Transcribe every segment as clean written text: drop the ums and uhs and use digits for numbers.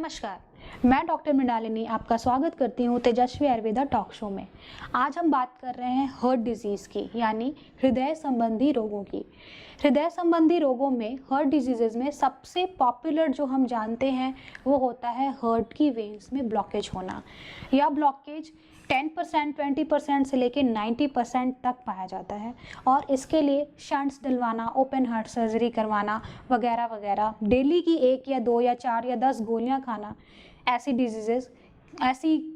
नमस्कार, मैं डॉक्टर मृणालिनी आपका स्वागत करती हूँ तेजस्वी आयुर्वेदा टॉक शो में। आज हम बात कर रहे हैं हार्ट डिजीज़ की, यानी हृदय संबंधी रोगों की। हृदय संबंधी रोगों में, हार्ट डिजीज़ में सबसे पॉपुलर जो हम जानते हैं वो होता है हार्ट की वेन्स में ब्लॉकेज होना। यह ब्लॉकेज 10%, 20% से लेकर 90% तक पाया जाता है और इसके लिए शंट्स डलवाना, ओपन हार्ट सर्जरी करवाना वगैरह वगैरह, डेली की 1 या 2 या 4 या 10 गोलियां खाना, ऐसी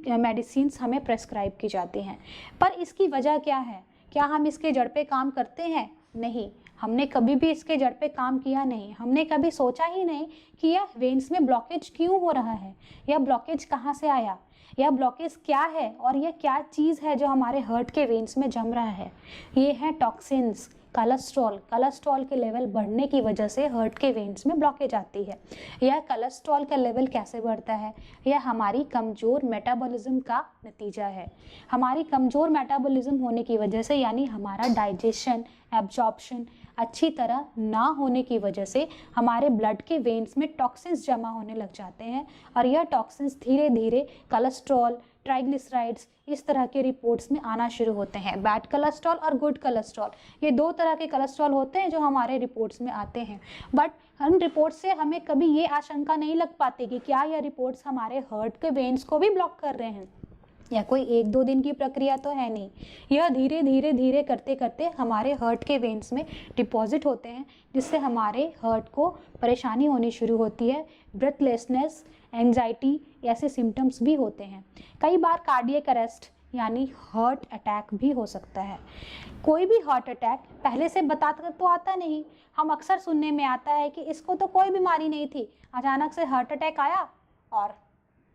मेडिसिन्स हमें प्रेस्क्राइब की जाती हैं। पर इसकी वजह क्या है? क्या हम इसके जड़ पे काम करते हैं? नहीं, हमने कभी भी इसके जड़ पे काम किया नहीं। हमने कभी सोचा ही नहीं कि यह वेन्स में ब्लॉकेज क्यों हो रहा है, यह ब्लॉकेज कहाँ से आया, यह ब्लॉकेज क्या है और यह क्या चीज़ है जो हमारे हार्ट के वेन्स में जम रहा है। ये है टॉक्सिन्स, कोलेस्ट्रॉल के लेवल बढ़ने की वजह से हार्ट के वेन्स में ब्लॉकेज आती है। यह कोलेस्ट्रॉल का लेवल कैसे बढ़ता है? यह हमारी कमज़ोर मेटाबॉलिज्म का नतीजा है। हमारी कमज़ोर मेटाबॉलिज्म होने की वजह से, यानी हमारा डाइजेशन, एब्जॉर्प्शन अच्छी तरह ना होने की वजह से हमारे ब्लड के वेन्स में टॉक्सिन्स जमा होने लग जाते हैं और यह टॉक्सिन्स धीरे धीरे कोलेस्ट्रॉल, ट्राइग्लिसराइड्स, इस तरह के रिपोर्ट्स में आना शुरू होते हैं। बैड कोलेस्ट्रॉल और गुड कोलेस्ट्रॉल, ये 2 तरह के कोलेस्ट्रॉल होते हैं जो हमारे रिपोर्ट्स में आते हैं। बट हम रिपोर्ट से हमें कभी ये आशंका नहीं लग पाती कि क्या यह रिपोर्ट्स हमारे हार्ट के वेन्स को भी ब्लॉक कर रहे हैं। या कोई 1-2 दिन की प्रक्रिया तो है नहीं, यह धीरे धीरे करते करते हमारे हार्ट के वेन्स में डिपॉजिट होते हैं, जिससे हमारे हार्ट को परेशानी होनी शुरू होती है। ब्रेथलेसनेस, एंजाइटी, ऐसे सिम्टम्स भी होते हैं। कई बार कार्डियक अरेस्ट यानी हार्ट अटैक भी हो सकता है। कोई भी हार्ट अटैक पहले से बताता तो आता नहीं। हम अक्सर सुनने में आता है कि इसको तो कोई बीमारी नहीं थी, अचानक से हार्ट अटैक आया और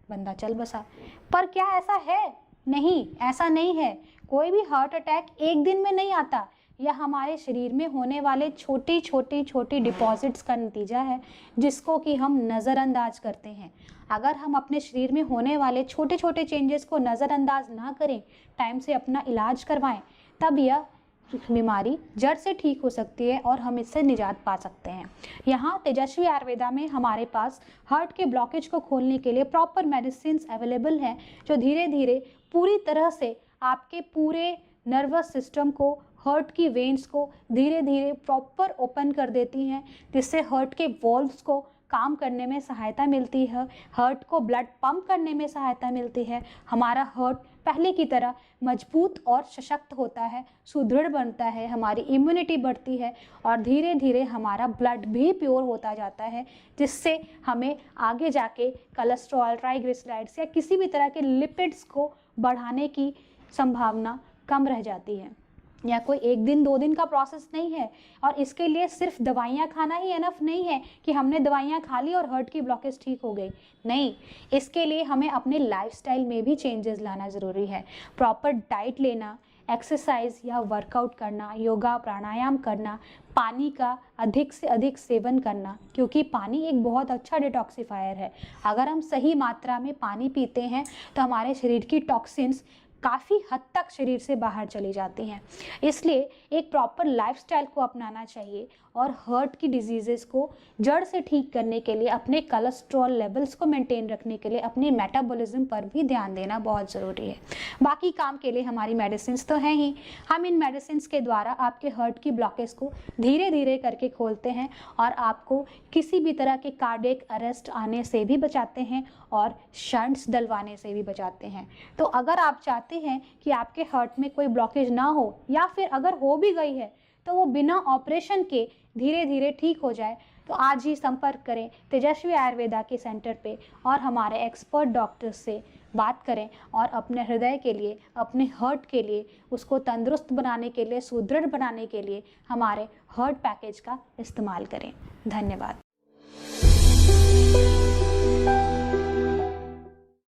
बंदा चल बसा। पर क्या ऐसा है? नहीं, ऐसा नहीं है। कोई भी हार्ट अटैक एक दिन में नहीं आता। यह हमारे शरीर में होने वाले छोटी डिपॉजिट्स का नतीजा है, जिसको कि हम नज़रअंदाज करते हैं। अगर हम अपने शरीर में होने वाले छोटे चेंजेस को नज़रअंदाज ना करें, टाइम से अपना इलाज करवाएं, तब यह बीमारी जड़ से ठीक हो सकती है और हम इससे निजात पा सकते हैं। यहाँ तेजस्वी आयुर्वेदा में हमारे पास हार्ट के ब्लॉकेज को खोलने के लिए प्रॉपर मेडिसिन्स अवेलेबल हैं, जो धीरे धीरे पूरी तरह से आपके पूरे नर्वस सिस्टम को, हार्ट की वेन्स को धीरे धीरे प्रॉपर ओपन कर देती हैं, जिससे हार्ट के वॉल्व्स को काम करने में सहायता मिलती है, हार्ट को ब्लड पंप करने में सहायता मिलती है। हमारा हार्ट पहले की तरह मजबूत और सशक्त होता है, सुदृढ़ बनता है, हमारी इम्यूनिटी बढ़ती है और धीरे धीरे हमारा ब्लड भी प्योर होता जाता है, जिससे हमें आगे जाके कोलेस्ट्रॉल, ट्राइग्लिसराइड्स या किसी भी तरह के लिपिड्स को बढ़ाने की संभावना कम रह जाती है। या कोई 1 दिन 2 दिन का प्रोसेस नहीं है और इसके लिए सिर्फ दवाइयाँ खाना ही एनफ नहीं है कि हमने दवाइयाँ खा ली और हार्ट की ब्लॉकेज ठीक हो गई। नहीं, इसके लिए हमें अपने लाइफस्टाइल में भी चेंजेस लाना ज़रूरी है। प्रॉपर डाइट लेना, एक्सरसाइज या वर्कआउट करना, योगा प्राणायाम करना, पानी का अधिक से अधिक सेवन करना, क्योंकि पानी एक बहुत अच्छा डिटॉक्सिफायर है। अगर हम सही मात्रा में पानी पीते हैं तो हमारे शरीर की टॉक्सिन्स काफ़ी हद तक शरीर से बाहर चली जाती हैं। इसलिए एक प्रॉपर लाइफस्टाइल को अपनाना चाहिए और हार्ट की डिजीज़ेस को जड़ से ठीक करने के लिए, अपने कोलेस्ट्रॉल लेवल्स को मेंटेन रखने के लिए अपनी मेटाबॉलिज्म पर भी ध्यान देना बहुत ज़रूरी है। बाकी काम के लिए हमारी मेडिसिन्स तो हैं ही। हम इन मेडिसिन्स के द्वारा आपके हार्ट की ब्लॉकेज को धीरे धीरे करके खोलते हैं और आपको किसी भी तरह के कार्डियक अरेस्ट आने से भी बचाते हैं और शंट्स डलवाने से भी बचाते हैं। तो अगर आप चाहते हैं कि आपके हार्ट में कोई ब्लॉकेज ना हो, या फिर अगर हो भी गई है तो वो बिना ऑपरेशन के धीरे धीरे ठीक हो जाए, तो आज ही संपर्क करें तेजस्वी आयुर्वेदा के सेंटर पे और हमारे एक्सपर्ट डॉक्टर्स से बात करें और अपने हृदय के लिए, अपने हार्ट के लिए, उसको तंदुरुस्त बनाने के लिए, सुदृढ़ बनाने के लिए हमारे हार्ट पैकेज का इस्तेमाल करें। धन्यवाद।